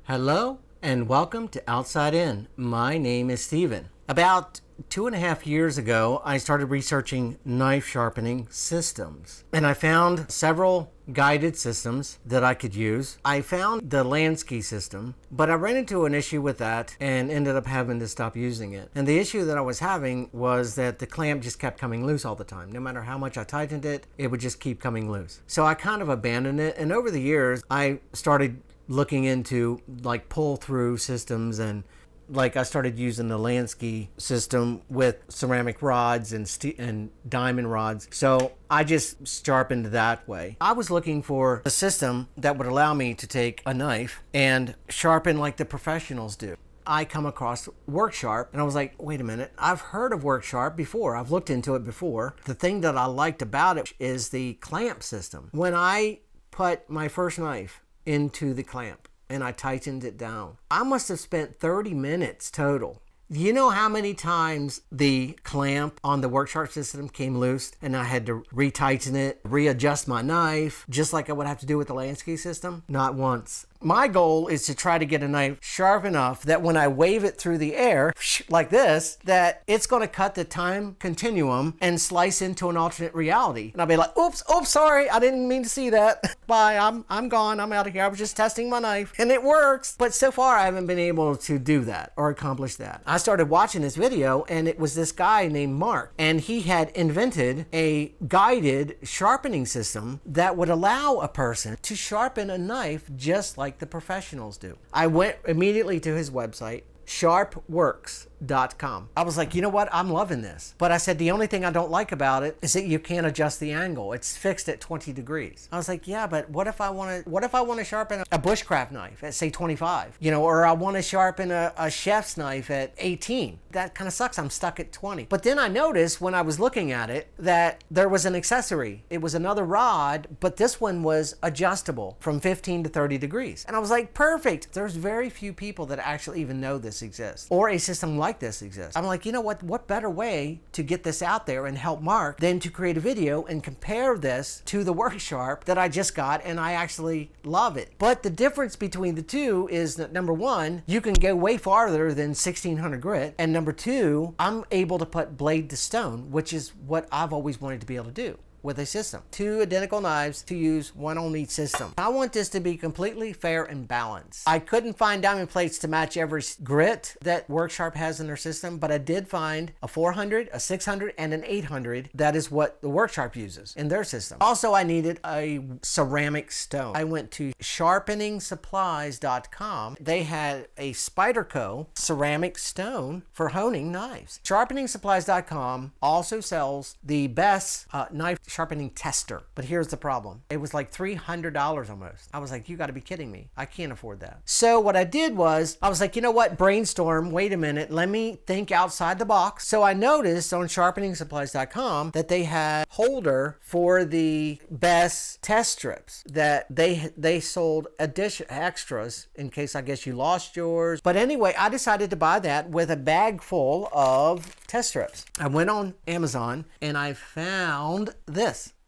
Hello and welcome to Outside In. My name is Steven. About 2.5 years ago, I started researching knife sharpening systems, and I found several guided systems that I could use. I found the Lansky system, but I ran into an issue with that and ended up having to stop using it. And the issue that I was having was that the clamp just kept coming loose all the time. No matter how much I tightened it, it would just keep coming loose. So I kind of abandoned it, and over the years, I started looking into like pull-through systems, and like I started using the Lansky system with ceramic rods and diamond rods. So I just sharpened that way. I was looking for a system that would allow me to take a knife and sharpen like the professionals do. I come across WorkSharp and I was like, wait a minute, I've heard of WorkSharp before. I've looked into it before. The thing that I liked about it is the clamp system. When I put my first knife into the clamp and I tightened it down, I must have spent 30 minutes total. You know how many times the clamp on the WorkSharp system came loose and I had to retighten it, readjust my knife, just like I would have to do with the Lansky system? Not once. My goal is to try to get a knife sharp enough that when I wave it through the air, like this, that it's going to cut the time continuum and slice into an alternate reality. And I'll be like, oops, sorry, I didn't mean to see that. Bye, I'm gone, I'm out of here. I was just testing my knife, and it works. But so far, I haven't been able to do that or accomplish that. I started watching this video, and it was this guy named Mark, and he had invented a guided sharpening system that would allow a person to sharpen a knife just like the professionals do. I went immediately to his website, SharpWorx.com. I was like, you know what? I'm loving this. But I said, the only thing I don't like about it is that you can't adjust the angle. It's fixed at 20 degrees. I was like, yeah, but what if I want to sharpen a bushcraft knife at say 25, or I want to sharpen a chef's knife at 18. That kind of sucks. I'm stuck at 20. But then I noticed when I was looking at it that there was an accessory. It was another rod, but this one was adjustable from 15 to 30 degrees. And I was like, perfect. There's very few people that actually even know this exists, or a system like this exists. I'm like, you know what better way to get this out there and help Mark than to create a video and compare this to the WorkSharp that I just got, and I actually love it. But the difference between the two is that number one, you can go way farther than 1600 grit, and number two, I'm able to put blade to stone, which is what I've always wanted to be able to do with a system. Two identical knives to use, one on each system. I want this to be completely fair and balanced. I couldn't find diamond plates to match every grit that WorkSharp has in their system, but I did find a 400, a 600, and an 800. That is what the WorkSharp uses in their system. Also, I needed a ceramic stone. I went to Sharpeningsupplies.com. They had a Spyderco ceramic stone for honing knives. Sharpeningsupplies.com also sells the Bess knife sharpening tester. But here's the problem. It was like $300 almost. I was like, you got to be kidding me. I can't afford that. So what I did was, I was like, you know what? Brainstorm. Wait a minute. Let me think outside the box. So I noticed on sharpeningsupplies.com that they had holder for the Bess test strips, that they sold addition extras in case I guess you lost yours. But anyway, I decided to buy that with a bag full of test strips. I went on Amazon and I found this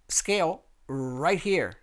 scale right here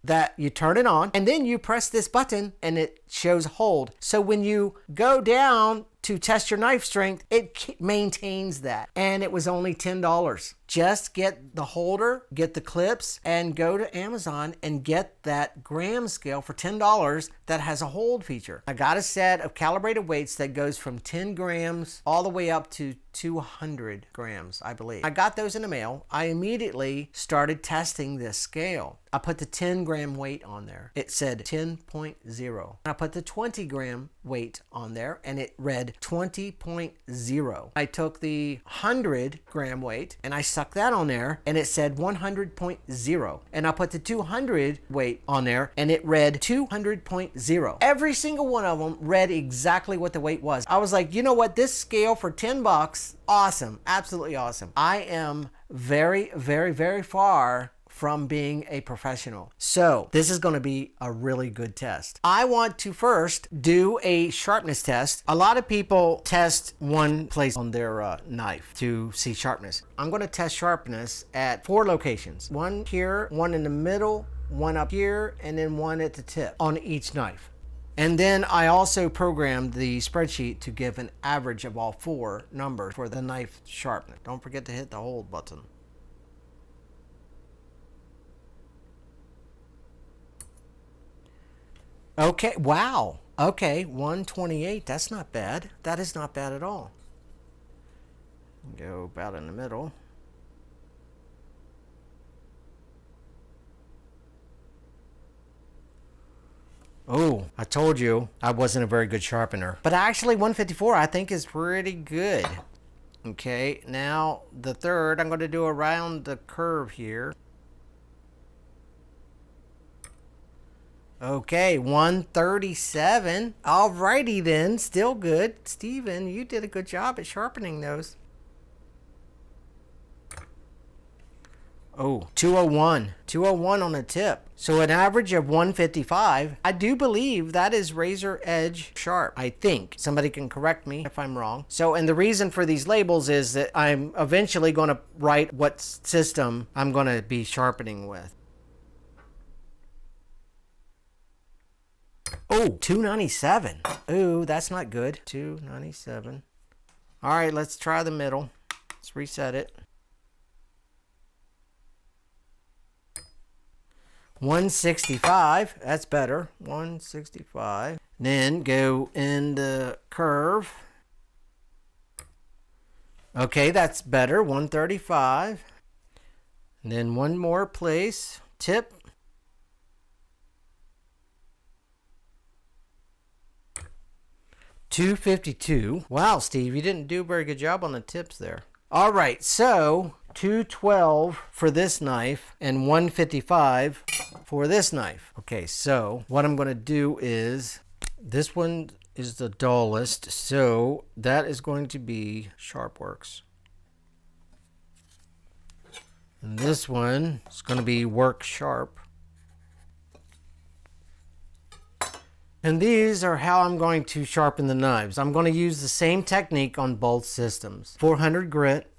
that you turn it on and then you press this button and it shows hold. So when you go down to test your knife strength, it maintains that. And it was only $10. Just get the holder, get the clips, and go to Amazon and get that gram scale for $10 that has a hold feature. I got a set of calibrated weights that goes from 10 grams all the way up to 200 grams, I believe. I got those in the mail. I immediately started testing this scale. I put the 10 gram weight on there. It said 10.0. I put the 20 gram weight on there and it read 20.0. I took the 100 gram weight and I stuck that on there and it said 100.0. And I put the 200 weight on there and it read 200.0. Every single one of them read exactly what the weight was. I was like, you know what? This scale for 10 bucks, awesome. Absolutely awesome. I am very, very, very far from being a professional. So this is going to be a really good test. I want to first do a sharpness test. A lot of people test one place on their knife to see sharpness. I'm going to test sharpness at 4 locations. One here, one in the middle, one up here, and then one at the tip on each knife. And then I also programmed the spreadsheet to give an average of all 4 numbers for the knife sharpness. Don't forget to hit the hold button. Okay, wow. Okay, 128, that's not bad. That is not bad at all. Go about in the middle. Oh, I told you I wasn't a very good sharpener. But actually 154 I think is pretty good. Okay, now the third, I'm going to do around the curve here. Okay, 137. Alrighty then, still good. Steven, you did a good job at sharpening those. Oh, 201. 201 on the tip. So an average of 155. I do believe that is razor edge sharp, I think. Somebody can correct me if I'm wrong. So, and the reason for these labels is that I'm eventually going to write what system I'm going to be sharpening with. Oh, 297. Ooh, that's not good. 297. All right, let's try the middle. Let's reset it. 165, that's better. 165. Then go in the curve. Okay, that's better. 135. And then one more place. Tip. 252. Wow, Steve, you didn't do a very good job on the tips there. All right, so 212 for this knife and 155 for this knife. Okay, so what I'm going to do is, this one is the dullest, so that is going to be SharpWorx. And this one is going to be Work Sharp. And these are how I'm going to sharpen the knives. I'm going to use the same technique on both systems. 400 grit,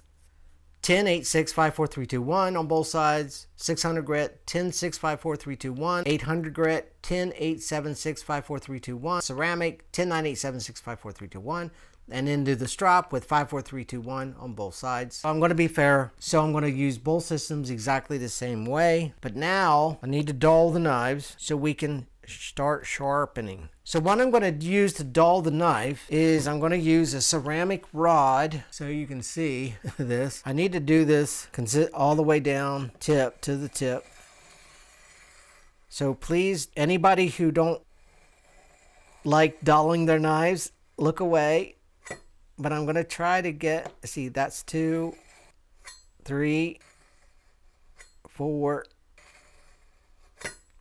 10, 8, 6, 5, 4, 3, 2, 1 on both sides. 600 grit, 10, 6, 5, 4, 3, 2, 1. 800 grit, 10, 8, 7, 6, 5, 4, 3, 2, 1. Ceramic, 10, 9, 8, 7, 6, 5, 4, 3, 2, 1. And then do the strop with 5, 4, 3, 2, 1 on both sides. I'm going to be fair, so I'm going to use both systems exactly the same way. But now I need to dull the knives so we can start sharpening. So what I'm going to use to dull the knife is I'm going to use a ceramic rod, so you can see this. I need to do this all the way down tip to the tip. So please, anybody who don't like dulling their knives, look away. But I'm going to try to get, see, that's 2, 3, 4,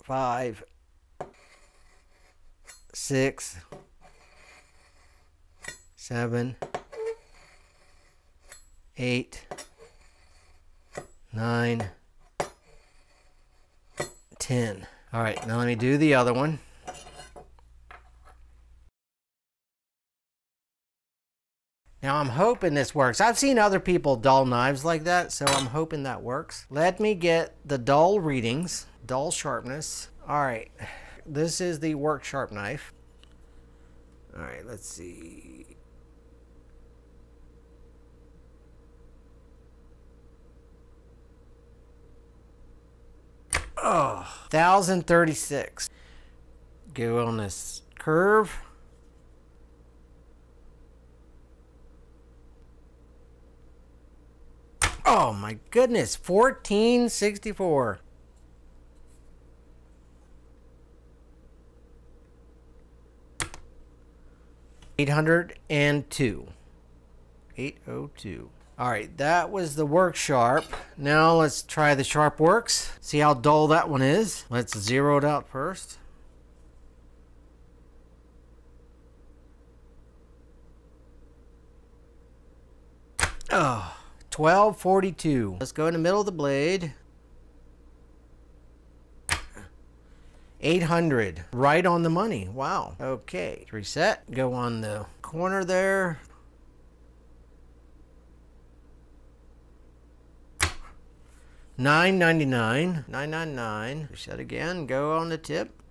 5, 6, 7, 8, 9, 10. All right, now let me do the other one. Now I'm hoping this works. I've seen other people dull knives like that, so I'm hoping that works. Let me get the dull readings, dull sharpness. All right, this is the Work Sharp knife. All right, let's see. Oh, 1036. Go on this curve. Oh my goodness, 1464. $802. 802. All right, that was the Work Sharp. Now let's try the SharpWorx. See how dull that one is. Let's zero it out first. Oh, 1242. Let's go in the middle of the blade. 800. Right on the money. Wow. Okay. Reset. Go on the corner there. $9.99. $9.99. Reset again. Go on the tip.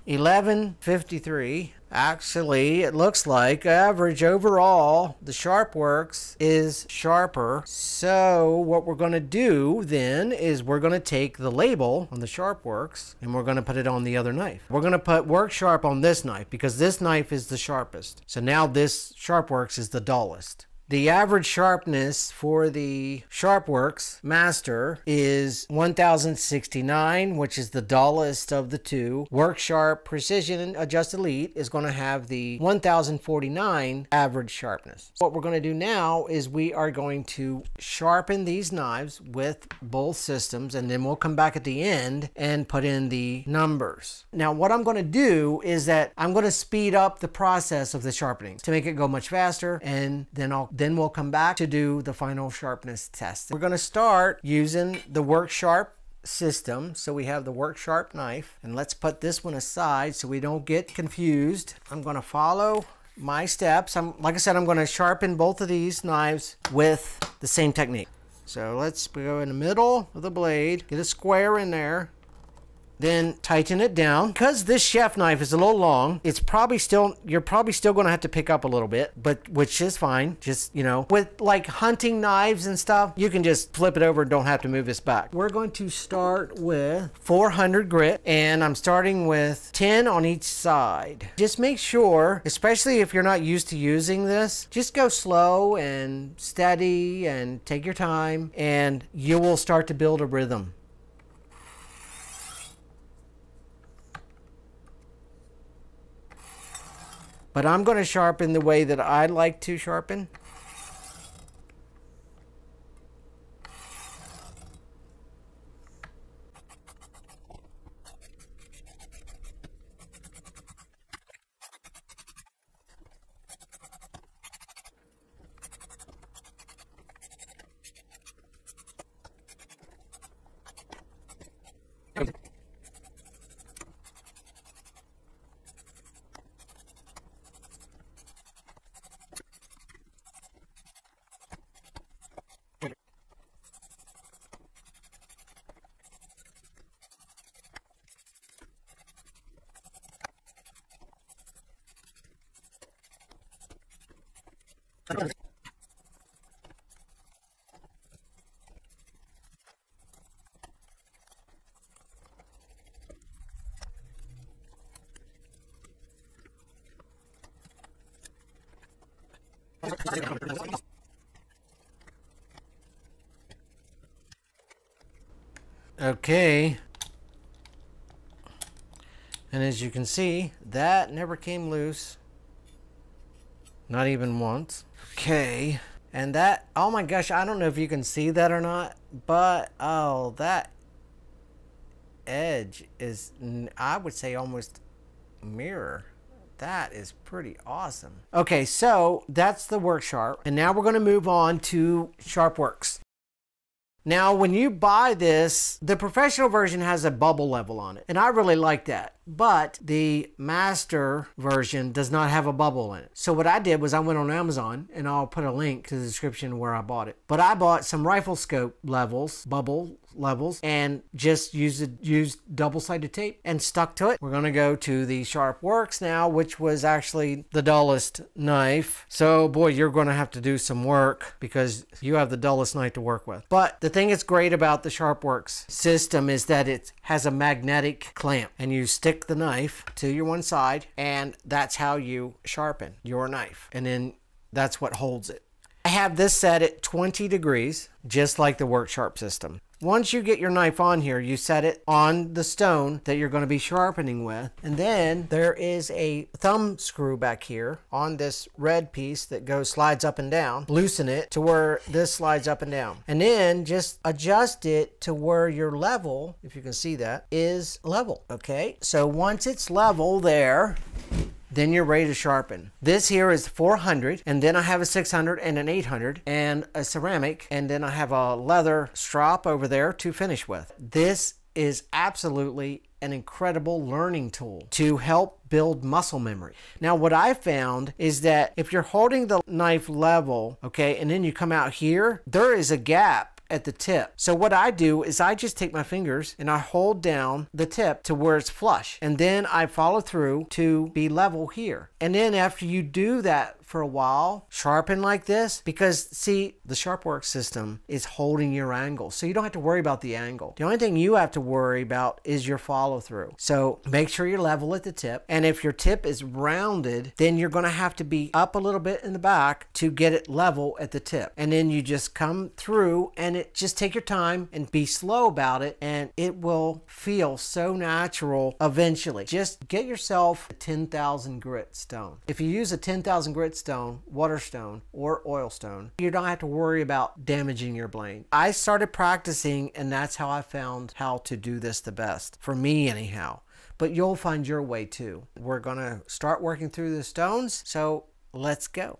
1153. Actually, it looks like average overall, the SharpWorx is sharper. So what we're going to do then is we're going to take the label on the SharpWorx and we're going to put it on the other knife. We're going to put Work Sharp on this knife because this knife is the sharpest. So now this SharpWorx is the dullest. The average sharpness for the SharpWorx Master is 1069, which is the dullest of the two. Work Sharp Precision Adjust Elite is going to have the 1049 average sharpness. What we're going to do now is we are going to sharpen these knives with both systems, and then we'll come back at the end and put in the numbers. Now what I'm going to do is that I'm going to speed up the process of the sharpening to make it go much faster, and then we'll come back to do the final sharpness test. We're going to start using the Work Sharp system. So we have the Work Sharp knife, and let's put this one aside so we don't get confused. I'm going to follow my steps. Like I said, I'm going to sharpen both of these knives with the same technique. So let's go in the middle of the blade, get a square in there. Then tighten it down. Because this chef knife is a little long, you're probably still going to have to pick up a little bit, but which is fine. Just, you know, with like hunting knives and stuff, you can just flip it over and don't have to move this back. We're going to start with 400 grit, and I'm starting with 10 on each side. Just make sure, especially if you're not used to using this, just go slow and steady and take your time, and you will start to build a rhythm. But I'm going to sharpen the way that I like to sharpen. Okay, and as you can see, that never came loose, not even once. Okay, and that, oh my gosh, I don't know if you can see that or not, but oh, that edge is, I would say, almost mirror. That is pretty awesome. Okay, so that's the Work Sharp, and now we're going to move on to SharpWorx. Now, when you buy this, the professional version has a bubble level on it, and I really like that. But the master version does not have a bubble in it. So what I did was I went on Amazon, and I'll put a link to the description where I bought it. But I bought some rifle scope levels, bubble levels, and just used double-sided tape and stuck to it. We're going to go to the SharpWorx now, which was actually the dullest knife. So boy, you're going to have to do some work because you have the dullest knife to work with. But the thing that's great about the SharpWorx system is that it has a magnetic clamp, and you stick the knife to your one side, and that's how you sharpen your knife, and then that's what holds it. I have this set at 20 degrees, just like the Work Sharp system. Once you get your knife on here, you set it on the stone that you're going to be sharpening with. And then there is a thumb screw back here on this red piece that slides up and down. Loosen it to where this slides up and down. And then just adjust it to where your level, if you can see that, is level. Okay, so once it's level there, then you're ready to sharpen. This here is 400, and then I have a 600 and an 800 and a ceramic, and then I have a leather strop over there to finish with. This is absolutely an incredible learning tool to help build muscle memory. Now, what I found is that if you're holding the knife level, okay, and then you come out here, there is a gap at the tip. So what I do is I just take my fingers and I hold down the tip to where it's flush. And then I follow through to be level here. And then after you do that for a while, sharpen like this, because see, the SharpWorx system is holding your angle. So you don't have to worry about the angle. The only thing you have to worry about is your follow through. So make sure you're level at the tip. And if your tip is rounded, then you're going to have to be up a little bit in the back to get it level at the tip. And then you just come through and just take your time and be slow about it, and it will feel so natural eventually. Just get yourself a 10,000 grit stone. If you use a 10,000 grit stone, water stone, or oil stone, you don't have to worry about damaging your blade. I started practicing, and that's how I found how to do this the best, for me anyhow. But you'll find your way too. We're gonna start working through the stones, so let's go.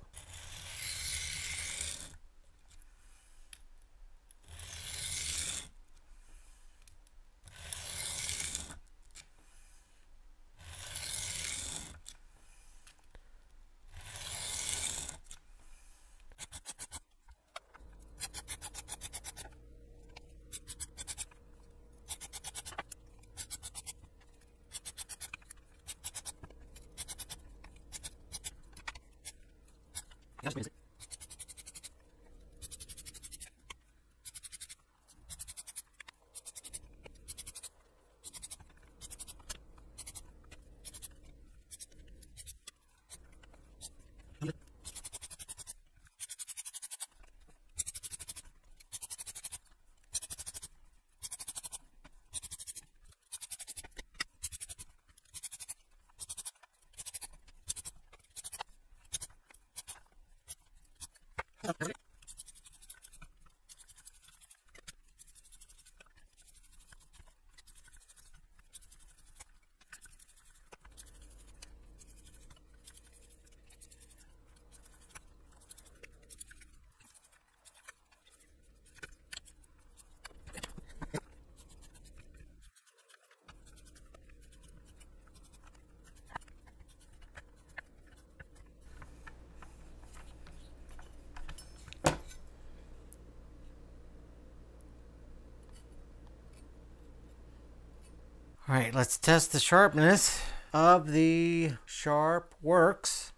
All right, let's test the sharpness of the SharpWorx.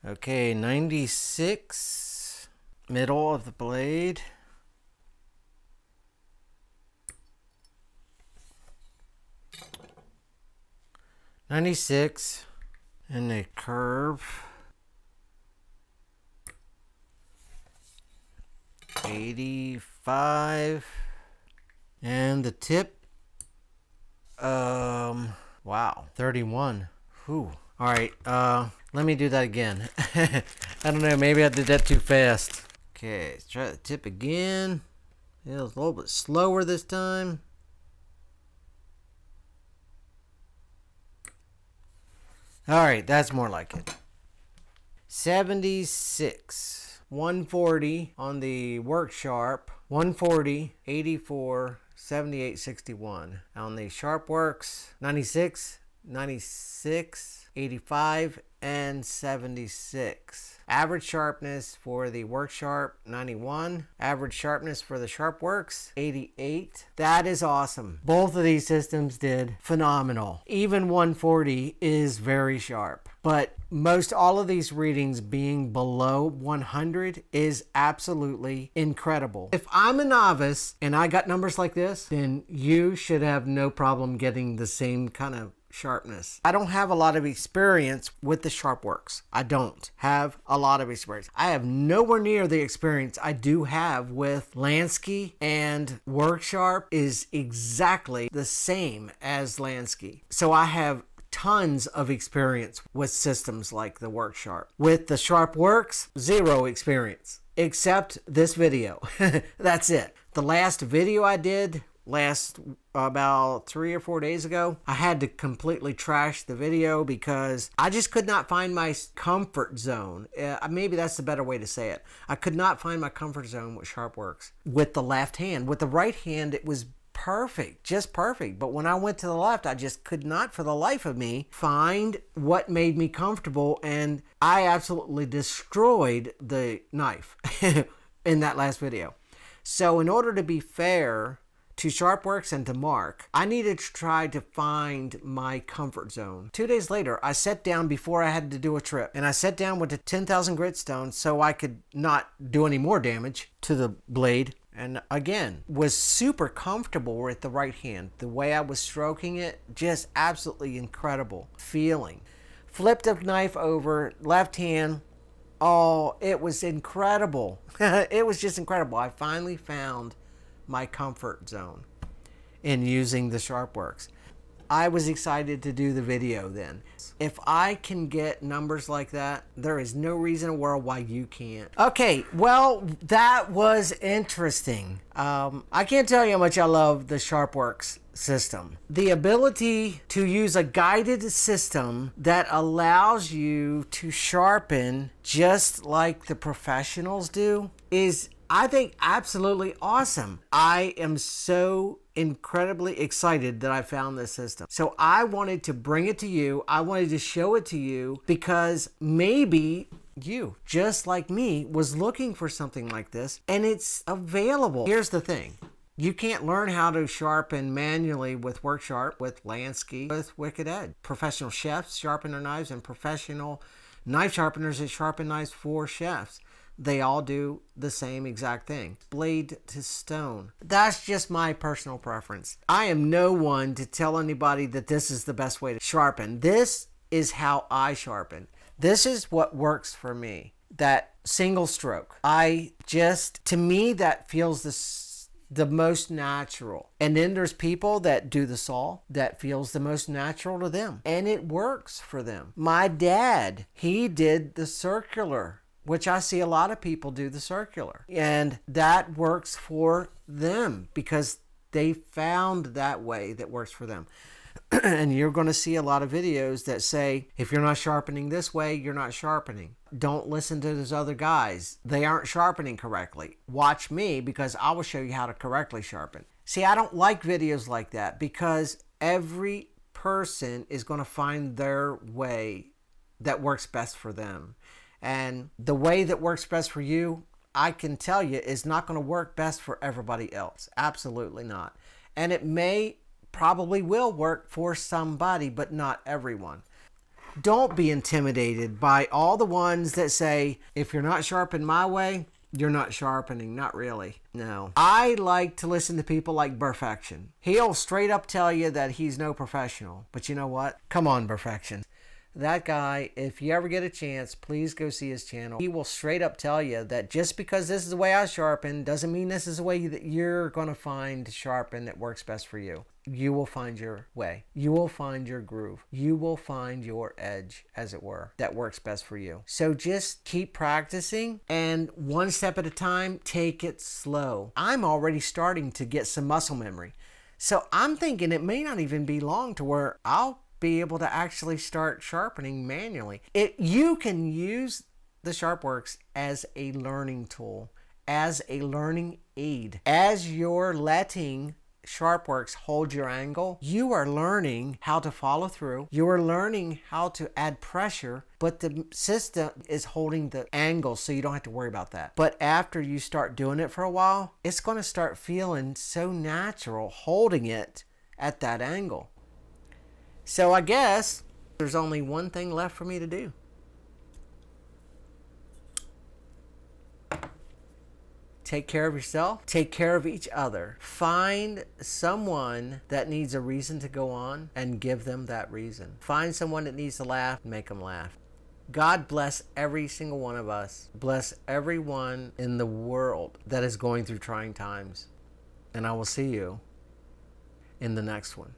Okay, 96, middle of the blade. $96 in the curve. 85 and the tip, wow, 31. Whew. All right, let me do that again. I don't know, maybe I did that too fast. Okay, let's try the tip again. It was a little bit slower this time. All right, that's more like it. 76. 140 on the Work Sharp, 140, 84, 78, 61. On the SharpWorx, 96, 96, 85, and 76. Average sharpness for the Work Sharp, 91. Average sharpness for the SharpWorx, 88. That is awesome. Both of these systems did phenomenal. Even 140 is very sharp. But most all of these readings being below 100 is absolutely incredible. If I'm a novice and I got numbers like this, then you should have no problem getting the same kind of sharpness. I don't have a lot of experience with the SharpWorx. I don't have a lot of experience. I have nowhere near the experience I do have with Lansky, and Work Sharp is exactly the same as Lansky. So I have tons of experience with systems like the Work Sharp. With the SharpWorx, zero experience, except this video. That's it. The last video I did about 3 or 4 days ago, I had to completely trash the video because I just could not find my comfort zone. Maybe that's the better way to say it. I could not find my comfort zone with SharpWorx with the left hand. With the right hand, it was perfect, just perfect. But when I went to the left, I just could not for the life of me find what made me comfortable, and I absolutely destroyed the knife in that last video. So in order to be fair to SharpWorx and to Mark, I needed to try to find my comfort zone. 2 days later, I sat down before I had to do a trip, and I sat down with the 10,000 grit stone so I could not do any more damage to the blade. And again, was super comfortable with the right hand. The way I was stroking it, just absolutely incredible feeling. Flipped the knife over, left hand. Oh, it was incredible. It was just incredible. I finally found my comfort zone in using the SharpWorx. I was excited to do the video then. If I can get numbers like that, there is no reason in the world why you can't. Okay, well, that was interesting. I can't tell you how much I love the SharpWorx system. The ability to use a guided system that allows you to sharpen just like the professionals do is, I think, absolutely awesome. I am so incredibly excited that I found this system. So I wanted to bring it to you. I wanted to show it to you because maybe you, just like me, was looking for something like this and it's available. Here's the thing. You can't learn how to sharpen manually with WorkSharp, with Lansky, with Wicked Edge. Professional chefs sharpen their knives, and professional knife sharpeners that sharpen knives for chefs. They all do the same exact thing. Blade to stone. That's just my personal preference. I am no one to tell anybody that this is the best way to sharpen. This is how I sharpen. This is what works for me. That single stroke. To me, that feels the most natural. And then there's people that do the saw that feels the most natural to them. And it works for them. My dad, he did the circular, which I see a lot of people do the circular. And that works for them because they found that way that works for them. And you're going to see a lot of videos that say, if you're not sharpening this way, you're not sharpening. Don't listen to those other guys. They aren't sharpening correctly. Watch me because I will show you how to correctly sharpen. See, I don't like videos like that because every person is going to find their way that works best for them. And the way that works best for you, I can tell you, is not going to work best for everybody else. Absolutely not. And it probably will work for somebody, but not everyone. Don't be intimidated by all the ones that say, if you're not sharpening my way, you're not sharpening. Not really. No. I like to listen to people like Perfection. He'll straight up tell you that he's no professional. But you know what? Come on, Perfection. That guy, if you ever get a chance, please go see his channel. He will straight up tell you that just because this is the way I sharpen doesn't mean this is the way that you're going to find to sharpen that works best for you. You will find your way. You will find your groove. You will find your edge, as it were, that works best for you. So just keep practicing, and one step at a time, take it slow. I'm already starting to get some muscle memory. So I'm thinking it may not even be long to where I'll be able to actually start sharpening manually. You can use the SharpWorx as a learning tool, as a learning aid. As you're letting SharpWorx hold your angle, you are learning how to follow through. You are learning how to add pressure, but the system is holding the angle, so you don't have to worry about that. But after you start doing it for a while, it's going to start feeling so natural holding it at that angle. So I guess there's only one thing left for me to do. Take care of yourself. Take care of each other. Find someone that needs a reason to go on and give them that reason. Find someone that needs to laugh, make them laugh. God bless every single one of us. Bless everyone in the world that is going through trying times. And I will see you in the next one.